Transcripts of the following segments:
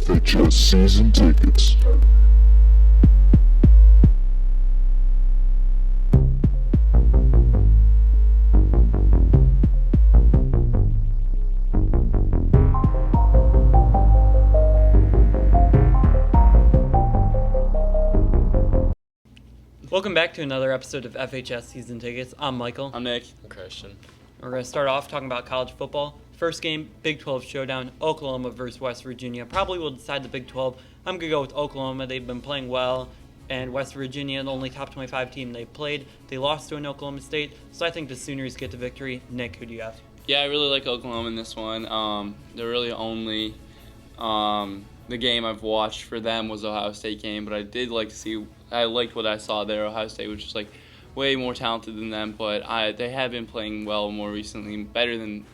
Fhs Season Tickets. Welcome back to another episode of FHS Season Tickets. I'm Michael. I'm Nick. I'm Christian. We're going to start off talking about college football. First game, Big 12 showdown, Oklahoma versus West Virginia. Probably will decide the Big 12. I'm going to go with Oklahoma. They've been playing well, and West Virginia, the only top 25 team they've played. They lost to an Oklahoma State, so I think the Sooners get the victory. Nick, who do you have? Yeah, I really like Oklahoma in this one. They're really only the game I've watched for them was the Ohio State game, but I liked what I saw there. Ohio State was just way more talented than them, but they have been playing well more recently, better than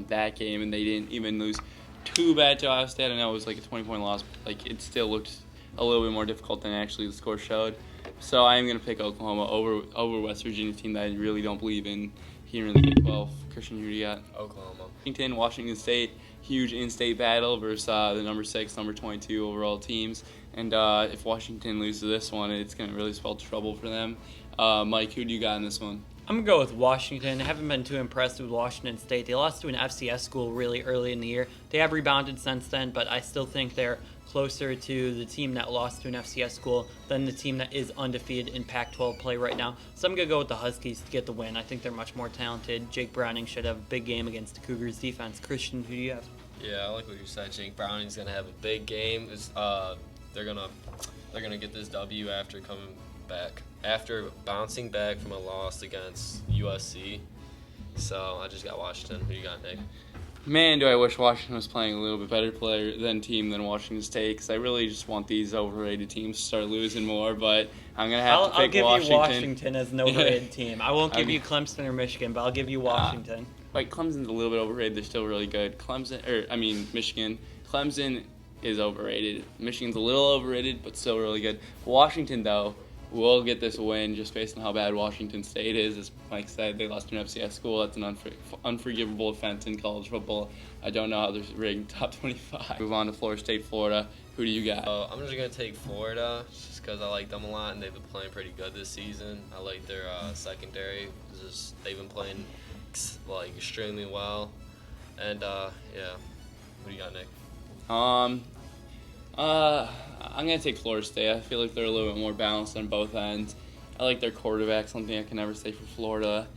that game, and they didn't even lose too bad to Ohio State. I know it was like a 20-point loss, but it still looked a little bit more difficult than actually the score showed. So I am going to pick Oklahoma over West Virginia, team that I really don't believe in here in the Big 12. Christian, who do you got? Oklahoma. Washington State, huge in-state battle versus the number 6, number 22 overall teams. And if Washington loses this one, it's going to really spell trouble for them. Mike, who do you got in this one? I'm going to go with Washington. I haven't been too impressed with Washington State. They lost to an FCS school really early in the year. They have rebounded since then, but I still think they're closer to the team that lost to an FCS school than the team that is undefeated in Pac-12 play right now. So I'm going to go with the Huskies to get the win. I think they're much more talented. Jake Browning should have a big game against the Cougars defense. Christian, who do you have? Yeah, I like what you said. Jake Browning's gonna have a big game. They're gonna get this W after bouncing back from a loss against USC. So I just got Washington. Who you got, Nick? Man, do I wish Washington was playing a little bit better than Washington State, because I really just want these overrated teams to start losing more, but I'm going to have to pick Washington. I'll give you Washington as an overrated team. I won't give you Clemson or Michigan, but I'll give you Washington. Clemson's a little bit overrated. They're still really good. Michigan. Clemson is overrated. Michigan's a little overrated, but still really good. Washington, though, will get this win just based on how bad Washington State is. As Mike said, they lost to an FCS school. That's an unforgivable offense in college football. I don't know how they're ranked top 25. Move on to Florida State, Florida. Who do you got? I'm just going to take Florida just because I like them a lot, and they've been playing pretty good this season. I like their secondary. They've been playing extremely well. And, who do you got, Nick? I'm going to take Florida State. I feel like they're a little bit more balanced on both ends. I like their quarterback, something I can never say for Florida.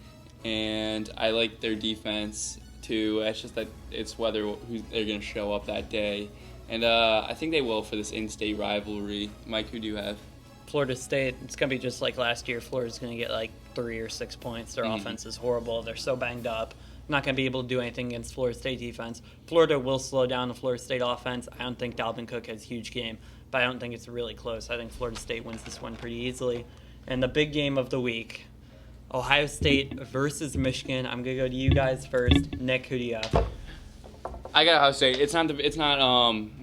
And I like their defense, too. It's just that it's whether who they're going to show up that day. And I think they will for this in-state rivalry. Mike, who do you have? Florida State, it's going to be just like last year. Florida's going to get 3 or 6 points. Their offense is horrible. They're so banged up. Not going to be able to do anything against Florida State defense. Florida will slow down the Florida State offense. I don't think Dalvin Cook has a huge game, but I don't think it's really close. I think Florida State wins this one pretty easily. And the big game of the week, Ohio State versus Michigan. I'm going to go to you guys first. Nick, who do you have? I got Ohio State. It's not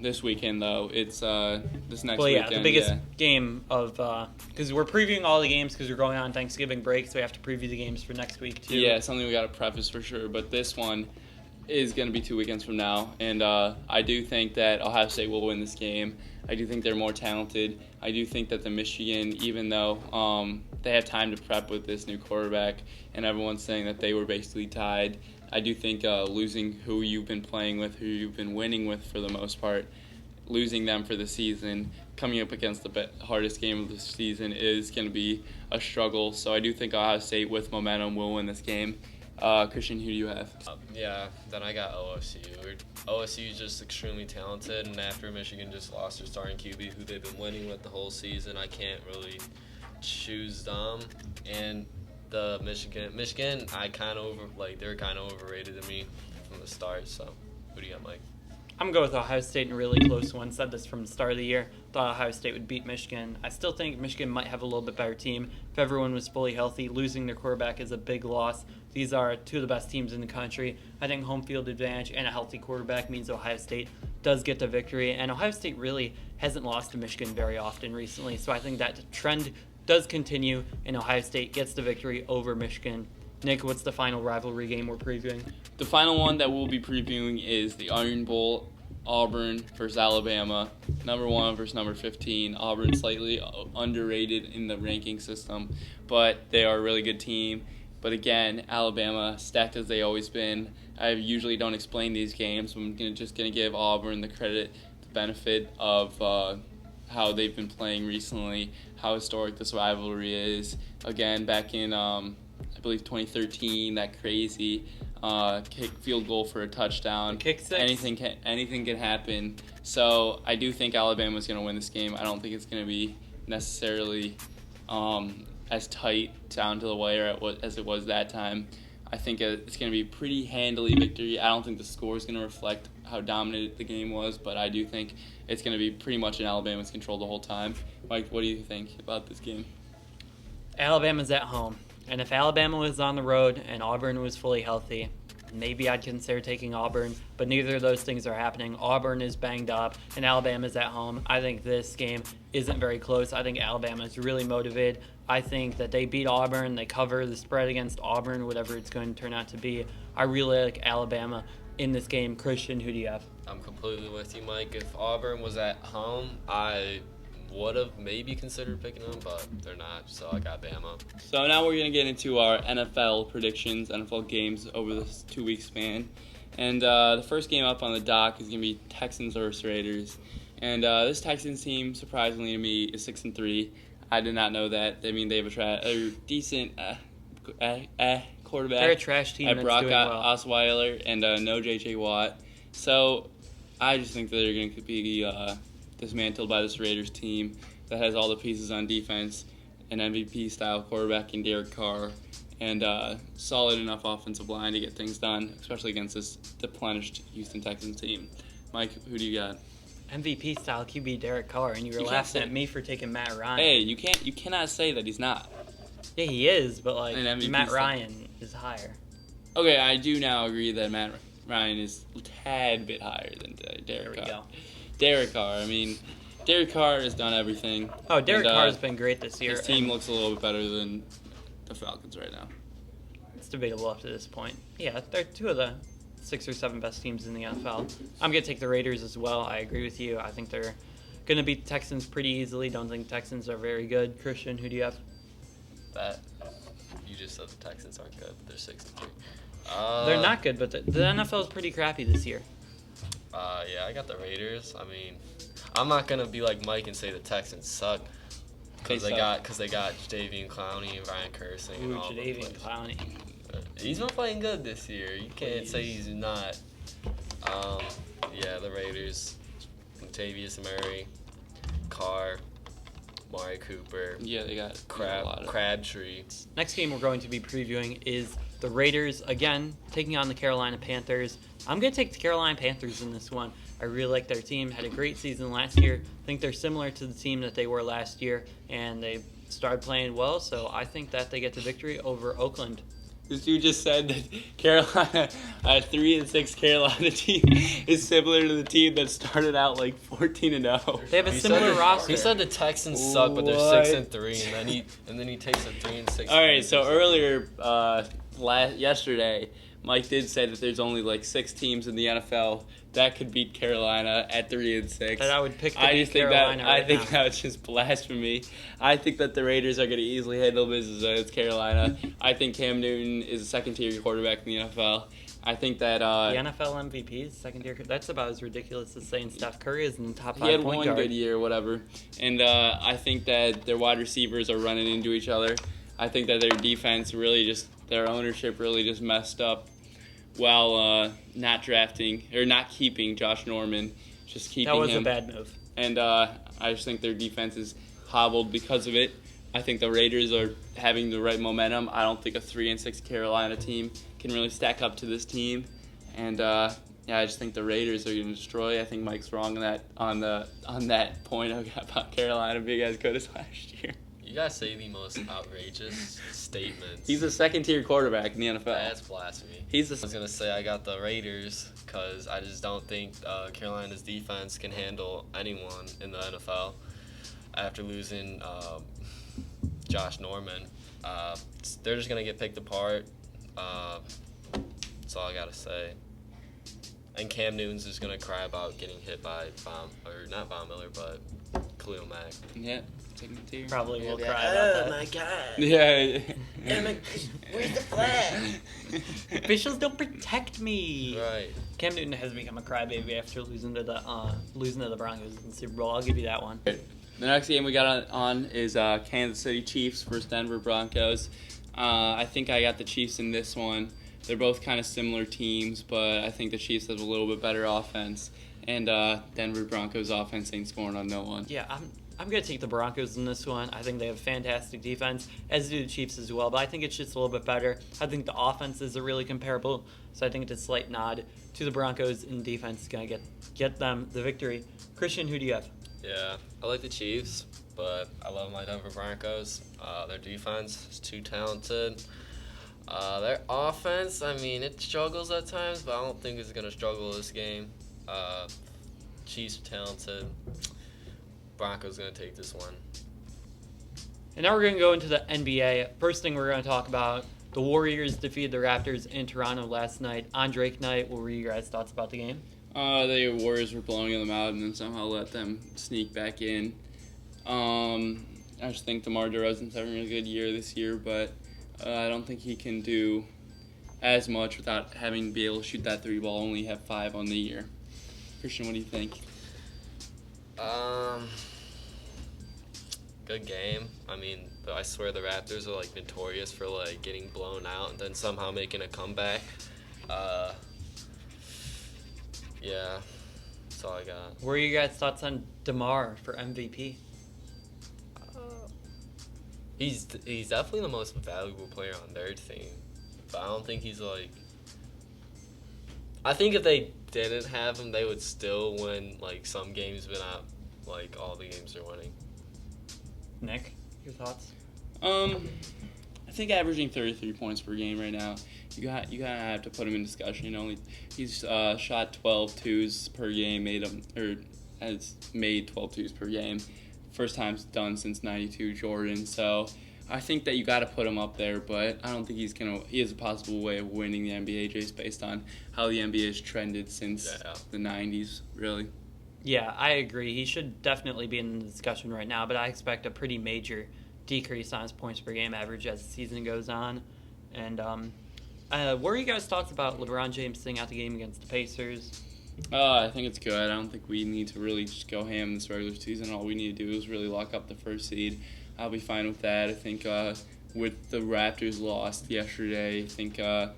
this weekend though. It's this next weekend. The biggest game of because we're previewing all the games because we're going on Thanksgiving break, so we have to preview the games for next week too. Yeah, something we got to preface for sure. But this one is going to be 2 weekends from now, and I do think that Ohio State will win this game. I do think they're more talented. I do think that the Michigan, even though they have time to prep with this new quarterback, and everyone's saying that they were basically tied. I do think losing who you've been playing with, who you've been winning with for the most part, losing them for the season, coming up against the hardest game of the season is going to be a struggle. So I do think Ohio State with momentum will win this game. Christian, who do you have? Then I got OSU. OSU is just extremely talented, and after Michigan just lost their starting QB, who they've been winning with the whole season, I can't really choose them. And the Michigan, they're kind of overrated to me from the start. So, who do you got, Mike? I'm going to go with Ohio State in a really close one. Said this from the start of the year. Thought Ohio State would beat Michigan. I still think Michigan might have a little bit better team if everyone was fully healthy. Losing their quarterback is a big loss. These are two of the best teams in the country. I think home field advantage and a healthy quarterback means Ohio State does get the victory. And Ohio State really hasn't lost to Michigan very often recently. So I think that trend does continue, and Ohio State gets the victory over Michigan. Nick, what's the final rivalry game we're previewing? The final one that we'll be previewing is the Iron Bowl Auburn versus Alabama, number 1 versus number 15. Auburn slightly underrated in the ranking system, but they are a really good team. But again, Alabama, stacked as they always been. I usually don't explain these games. I'm just going to give Auburn the benefit of how they've been playing recently, how historic this rivalry is. Again, back in, I believe, 2013, that crazy field goal for a touchdown. Kick six. Anything can happen. So I do think Alabama's going to win this game. I don't think it's going to be necessarily as tight down to the wire as it was that time. I think it's going to be a pretty handily victory. I don't think the score is going to reflect how dominant the game was, but I do think it's going to be pretty much in Alabama's control the whole time. Mike, what do you think about this game? Alabama's at home. And if Alabama was on the road and Auburn was fully healthy, maybe I'd consider taking Auburn, but neither of those things are happening. Auburn is banged up, and Alabama's at home. I think this game isn't very close. I think Alabama is really motivated. I think that they beat Auburn. They cover the spread against Auburn, whatever it's going to turn out to be. I really like Alabama in this game. Christian, who do you have? I'm completely with you, Mike. If Auburn was at home, I would have maybe considered picking them, but they're not, so I got Bama. So now we're going to get into our NFL predictions, NFL games over this 2-week span. And the first game up on the dock is going to be Texans versus Raiders. And this Texans team, surprisingly to me, is 6-3. I did not know that. I mean, they have a decent quarterback. They're a trash team that's Brock doing well. Osweiler and no J.J. Watt. So I just think that they're going to be dismantled by this Raiders team that has all the pieces on defense, an MVP-style quarterback in Derek Carr, and solid enough offensive line to get things done, especially against this deplenished Houston Texans team. Mike, who do you got? MVP style QB Derek Carr, and you were You can't laughing say- at me for taking Matt Ryan. Hey, you cannot say that he's not. Yeah, he is, but like An MVP Matt style. Ryan is higher. Okay, I do now agree that Matt Ryan is a tad bit higher than Derek There we Carr. go. Derek Carr, I mean, Derek Carr has done everything. Oh, Derek And, Carr's been great this year. His team and looks a little bit better than the Falcons right now. It's debatable up to this point. Yeah, they're two of the 6 or 7 best teams in the NFL. I'm going to take the Raiders as well. I agree with you. I think they're going to beat the Texans pretty easily. Don't think Texans are very good. Christian, who do you have? That you just said the Texans aren't good, but they're 6-3. They're not good, but the NFL is pretty crappy this year. Yeah, I got the Raiders. I mean, I'm not gonna be like Mike and say the Texans suck because They they suck. got Jadeveon Clowney and Ryan Kersing and Ooh, all them Jadeveon players. Clowney. He's been playing good this year. You can't say he's not. Yeah, the Raiders. Latavius Murray, Carr, Mari Cooper, Yeah, they got a lot of Crabtree. Next game we're going to be previewing is the Raiders, again, taking on the Carolina Panthers. I'm going to take the Carolina Panthers in this one. I really like their team. Had a great season last year. I think they're similar to the team that they were last year, and they started playing well, so I think that they get the victory over Oakland. This dude just said that Carolina, a 3-6 Carolina team, is similar to the team that started out like 14-0. They have a similar roster. He said the Texans suck, but they're What? 6-3, and then he takes a 3-6. All right, so earlier, yesterday, Mike did say that there's only like 6 teams in the NFL that could beat Carolina at 3-6. That I would pick to I beat just think Carolina that I right think now. that's just blasphemy. I think that the Raiders are going to easily handle business against Carolina. I think Cam Newton is a second-tier quarterback in the NFL. I think that The NFL MVP is second year. That's about as ridiculous as saying Steph Curry is in the top 5 he had point one guard. good year, whatever. And I think that their wide receivers are running into each other. I think that their defense their ownership really just messed up while not keeping Josh Norman, just keeping That was him. a bad move. And I just think their defense is hobbled because of it. I think the Raiders are having the right momentum. I don't think a 3-6 Carolina team can really stack up to this team. And I just think the Raiders are going to destroy. I think Mike's wrong on that point about Carolina being as good as last year. You guys say the most outrageous statements. He's a second-tier quarterback in the NFL. That's blasphemy. I was gonna say I got the Raiders because I just don't think Carolina's defense can handle anyone in the NFL after losing Josh Norman. They're just gonna get picked apart. That's all I gotta say. And Cam Newton's just gonna cry about getting hit by not Von Miller, but Khalil Mack. Yeah, taking the tear. Probably will Yeah, cry about that. my God. Yeah. Where's the flag? Officials don't protect me. Right. Cam Newton has become a crybaby after losing to the Broncos in the Super Bowl. I'll give you that one. The next game we got on is Kansas City Chiefs versus Denver Broncos. I think I got the Chiefs in this one. They're both kind of similar teams, but I think the Chiefs have a little bit better offense. And Denver Broncos offense ain't scoring on no one. Yeah, I'm going to take the Broncos in this one. I think they have fantastic defense, as do the Chiefs as well, but I think it's just a little bit better. I think the offenses are really comparable, so I think it's a slight nod to the Broncos, and defense is going to get them the victory. Christian, who do you have? Yeah, I like the Chiefs, but I love my Denver Broncos. Their defense is too talented. Their offense, I mean, it struggles at times, but I don't think it's going to struggle this game. Chiefs talented. Broncos going to take this one. And now we're going to go into the NBA. First thing we're going to talk about, the Warriors defeated the Raptors in Toronto last night on Drake night. What were your guys' thoughts about the game? The Warriors were blowing them out and then somehow let them sneak back in. I just think DeMar DeRozan's having a good year this year, but I don't think he can do as much without having to be able to shoot that three ball. Only have 5 on the year. Christian, what do you think? Good game. I mean, I swear the Raptors are like notorious for like getting blown out and then somehow making a comeback. Yeah, that's all I got. What are your guys' thoughts on DeMar for MVP? He's definitely the most valuable player on their team, but I don't think he's like. I think if they didn't have him, they would still win like some games, but not like all the games they're winning. Nick, your thoughts? I think averaging 33 points per game right now, you gotta have to put him in discussion. He's shot 12 twos per game, has made 12 twos per game. First time done since '92 Jordan. So I think that you got to put him up there, but I don't think he has a possible way of winning the NBA just based on how the NBA has trended since the '90s, really. Yeah, I agree. He should definitely be in the discussion right now, but I expect a pretty major decrease on his points per game average as the season goes on. And what are you guys' thoughts about LeBron James sitting out the game against the Pacers? I think it's good. I don't think we need to really just go ham this regular season. All we need to do is really lock up the first seed. I'll be fine with that. I think with the Raptors lost yesterday, I think it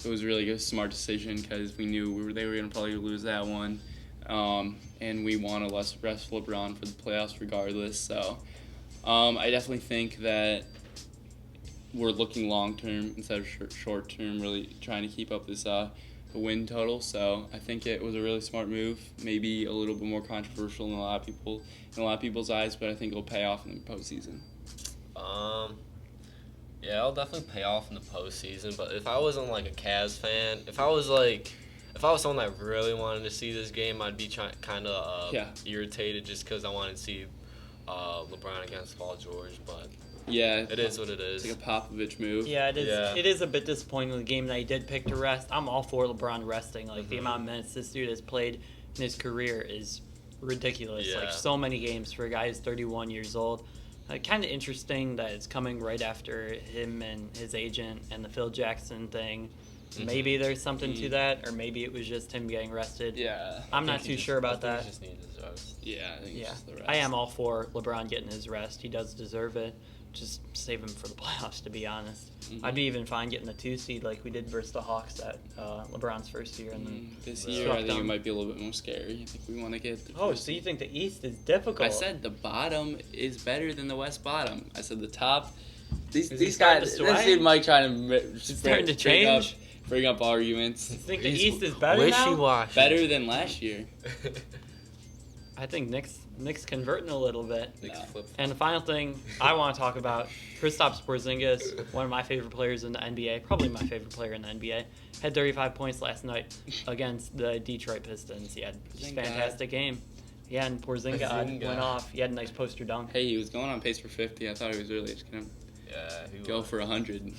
was really a smart decision because we knew they were going to probably lose that one. And we want to rest LeBron for the playoffs regardless. So I definitely think that we're looking long-term instead of short-term, really trying to keep up this the win total. So I think it was a really smart move, maybe a little bit more controversial in a lot of people's eyes, but I think it'll pay off in the postseason. Yeah, it'll definitely pay off in the postseason. But if I wasn't like a Cavs fan, if I was someone that really wanted to see this game, I'd be kind of irritated just because I wanted to see LeBron against Paul George. But yeah, it is what it is. It's like a Popovich move. Yeah, it is. Yeah. It is a bit disappointing the game that he did pick to rest. I'm all for LeBron resting. Like the amount of minutes this dude has played in his career is ridiculous. Yeah. Like so many games for a guy who's 31 years old. Kind of interesting that it's coming right after him and his agent and the Phil Jackson thing. Maybe there's something to that, or maybe it was just him getting rested. Yeah. I'm not too sure about that. He just needs his rest. Yeah, I think it's just the rest. I am all for LeBron getting his rest. He does deserve it. Just save him for the playoffs, to be honest. I'd be even fine getting the 2 seed like we did versus the Hawks at LeBron's first year. And then this year, I think it might be a little bit more scary. I think we want to get the first so you think the East is difficult? I said the bottom is better than the West bottom. I said the top. These he guys. starting to This sway? dude Mike trying to starting to change? bring up arguments. You think the East is better now? Wishy-washy. Better than last year. I think Nick's converting a little bit. Nick's flip. And the final thing I want to talk about, Kristaps Porzingis, one of my favorite players in the NBA, probably my favorite player in the NBA, had 35 points last night against the Detroit Pistons. He had a fantastic game. Yeah, and Porzingis went off. He had a nice poster dunk. Hey, he was going on pace for 50. I thought he was really just going to go for 100.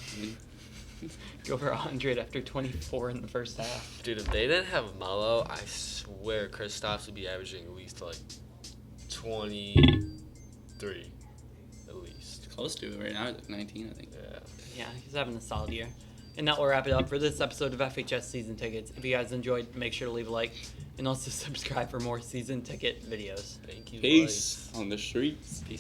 Go for 100 after 24 in the first half. Dude, if they didn't have Melo, I swear Kristaps would be averaging at least like 23, at least. Close to it right now. He's like 19, I think. Yeah. Yeah, he's having a solid year. And that will wrap it up for this episode of FHS Season Tickets. If you guys enjoyed, make sure to leave a like and also subscribe for more season ticket videos. Thank you. Peace on the streets. Peace.